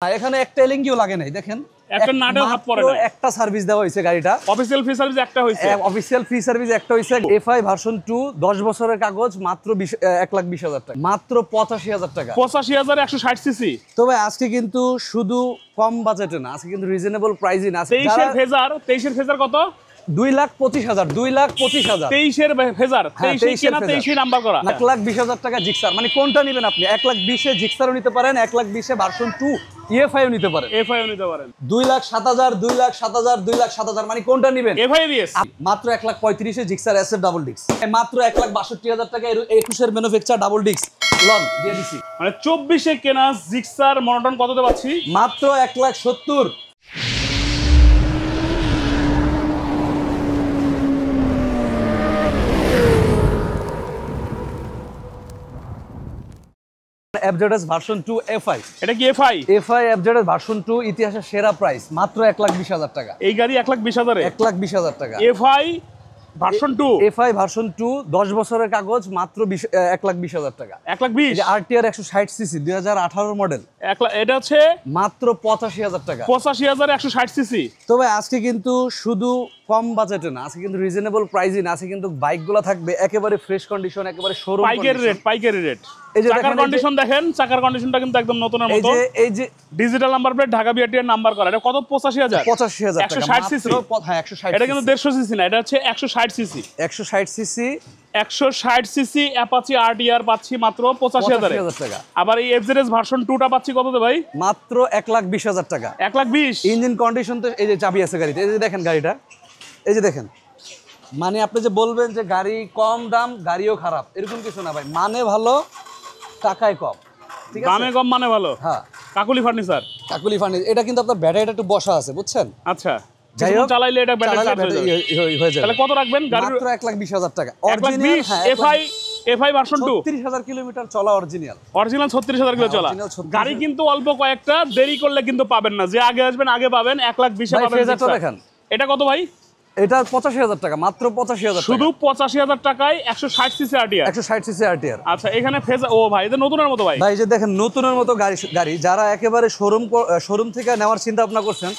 এখানে একটা এলিঙ্গিও লাগে নাই দেখেন একটা নাটেও হাত পড়ে না একটা সার্ভিস দেওয়া হয়েছে গাড়িটা অফিশিয়াল ফ্রি সার্ভিস একটা হইছে অফিশিয়াল ফ্রি সার্ভিস একটা হইছে এফআই ভার্সন 2 10 বছরের কাগজ মাত্র 1,20,000 টাকা মাত্র 85,000 টাকা 85,160 সিসি তবে আজকে কিন্তু শুধু কম বাজেটে না আজকে কিন্তু রিজনেবল প্রাইসে না 23 এর ফেজার কত 2,25,000 2,25,000 23 এর ফেজার 23 কেনা 23 নাম্বার করা 1,20,000 টাকা জিক্সার মানে কোনটা নেবেন আপনি 1,20,000 এ জিক্সারও নিতে পারেন 1,20,000 এ ভার্সন 2 ইএফআইও নিতে পারেন এফআইও নিতে পারেন 2,07,000 2,07,000 2,07,000 মানে কোনটা নেবেন এফআইডিএস মাত্র 1,35,000 এ জিক্সার এসএফ ডাবল ডিস্ক মাত্র 1,62,000 টাকা 21 এর ম্যানুফ্যাকচার ডাবল ডিস্ক লন দিয়ে দিছি মানে 24 এ কেনা জিক্সার মনোটন কততে পাচ্ছি মাত্র 1,70,000 এফজেডএস ভার্সন 2 এফআই এটা কি এফআই এফজেডএস ভার্সন 2 ইতিহাসের সেরা প্রাইস মাত্র 1,20,000 টাকা এই গাড়ি 1,20,000 এ 1,20,000 টাকা এফআই ভার্সন 2 এফআই ভার্সন 2 10 বছরের কাগজ মাত্র 1,20,000 টাকা 1,20,000 এই আরটিআর 160 সিসি 2018 মডেল এটা হচ্ছে মাত্র 85,000 টাকা 85,160 সিসি তবে আজকে কিন্তু শুধু কম বাজেটে না আজকে কিন্তু রিজনেবল প্রাইসে না আজকে কিন্তু বাইকগুলো থাকবে একেবারে ফ্রেশ কন্ডিশন একেবারে শোরুম পাইকারি রেট এই যে চাকার কন্ডিশন দেখেন চাকার কন্ডিশনটা কিন্তু একদম নতুনের মতো এই যে digital number plate Dhaka BRTR number করা এটা কত 85,000 টাকা 160 সিসি হ্যাঁ 160 এটা কিন্তু 150 সিসি না এটা হচ্ছে 160 CC 160 CC 160 CC Apache RTR পাচ্ছি মাত্র 85,000 টাকা আবার এই এফজেডএস ভার্সন 2টা পাচ্ছি কততে ভাই মাত্র 1,20,000 টাকা 1,20,000 ইঞ্জিন কন্ডিশন তো এই যে চাবি আছে গাড়িতে এই যে দেখেন গাড়িটা এই যে দেখেন মানে আপনি যে বলবেন যে গাড়ি কম দাম গাড়িও খারাপ এরকম কিছু না ভাই মানে ভালো টাকায় কম ঠিক আছে দামে কম মানে ভালো হ্যাঁ কাকুলি ফার্নিচার এটা কিন্তু আপনার ব্যাটারিটা একটু বসা আছে বুঝছেন আচ্ছা যাই হোক চালাইলে এটা ব্যাটারি চার্জ হয়ে যাবে তাহলে কত রাখবেন গাড়ির মাত্র 1,20,000 টাকা 1,20,000 হ্যাঁ এফআই ভার্সন 2 30,000 কিলোমিটার চলা অরিজিনাল 36,000 কিলো চলা গাড়ি কিন্তু অল্প কয়েকটা দেরি করলে কিন্তু পাবেন না যে আগে আসবেন আগে পাবেন 1,20,000 পাবেন দেখেন এটা কত ভাই এটা 85,000 টাকা মাত্র 85,000 টাকা শুধু 85,000 টাকায় 160 সিসি আরটিআর 160 সিসি আরটিআর আচ্ছা এখানে ও ভাই এটা নতুনের মতো ভাই যে দেখেন নতুনের মতো গাড়ি যারা একেবারে শোরুম থেকে নেওয়ার চিন্তা ভাবনা করছেন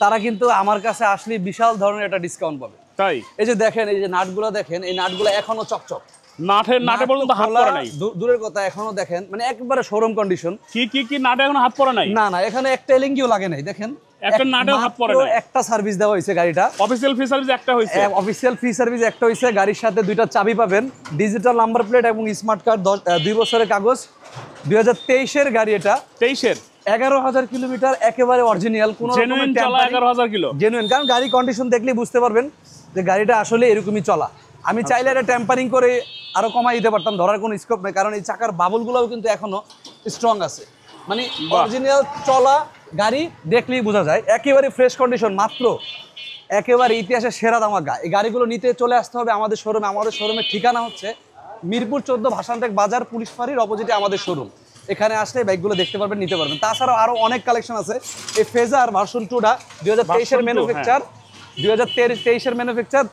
তারা কিন্তু আমার কাছে আসলে বিশাল ধরনের একটা ডিসকাউন্ট পাবে তাই এই যে দেখেন এই যে নাটগুলো দেখেন এই নাটগুলো এখনো চকচক নাটে পর্যন্ত হাত পড়ে নাই দূরের কথা এখনো দেখেন মানে একবারে শোরুম কন্ডিশন কি নাটে এখনো হাত পড়ে নাই না এখানে একটা এলিঙ্গিও লাগে নাই দেখেন একটা নাটেও হাত পড়ে নাই একটা সার্ভিস দেওয়া হয়েছে গাড়িটা অফিশিয়াল ফ্রি সার্ভিস একটা হইছে অফিশিয়াল ফ্রি সার্ভিস একটা হইছে গাড়ির সাথে দুইটা চাবি পাবেন ডিজিটাল নাম্বার প্লেট এবং স্মার্ট কার্ড 2 বছরের কাগজ 2023 এর গাড়ি এটা 23 এর 11,000 কিলোমিটার একেবারে অরিজিনাল কোনো জেনুইন চলা 11,000 কিলো জেনুইন কারণ গাড়ি কন্ডিশন দেখলেই বুঝতে পারবেন যে গাড়িটা আসলে এরকমই চলা আমি চাইলে এটা টেম্পারিং করে আরো কমাই দিতে পারতাম ধরার কোনো স্কোপ নেই কারণ এই চাকার বাবুলগুলোও কিন্তু এখনো স্ট্রং আছে মানে অরিজিনাল চলা গাড়ি দেখলেই বোঝা যায় একেবারে ফ্রেশ কন্ডিশন মাত্র একেবারে ইতিহাসের সেরা দামাকা এই গাড়িগুলো নিতে চলে আসতে হবে আমাদের শোরুমের ঠিকানা হচ্ছে মিরপুর 14 ভাসানটেক বাজার পুলিশ ফাঁড়ির অপোজিটে আমাদের শোরুম এখানে আসলে বাইকগুলো দেখতে পারবেন নিতে পারবেন তাছাড়াও আরো অনেক কালেকশন আছে এই ফেজার ভার্সন 2টা 2023 এর ম্যানুফ্যাকচার 2023 এর ম্যানুফ্যাকচার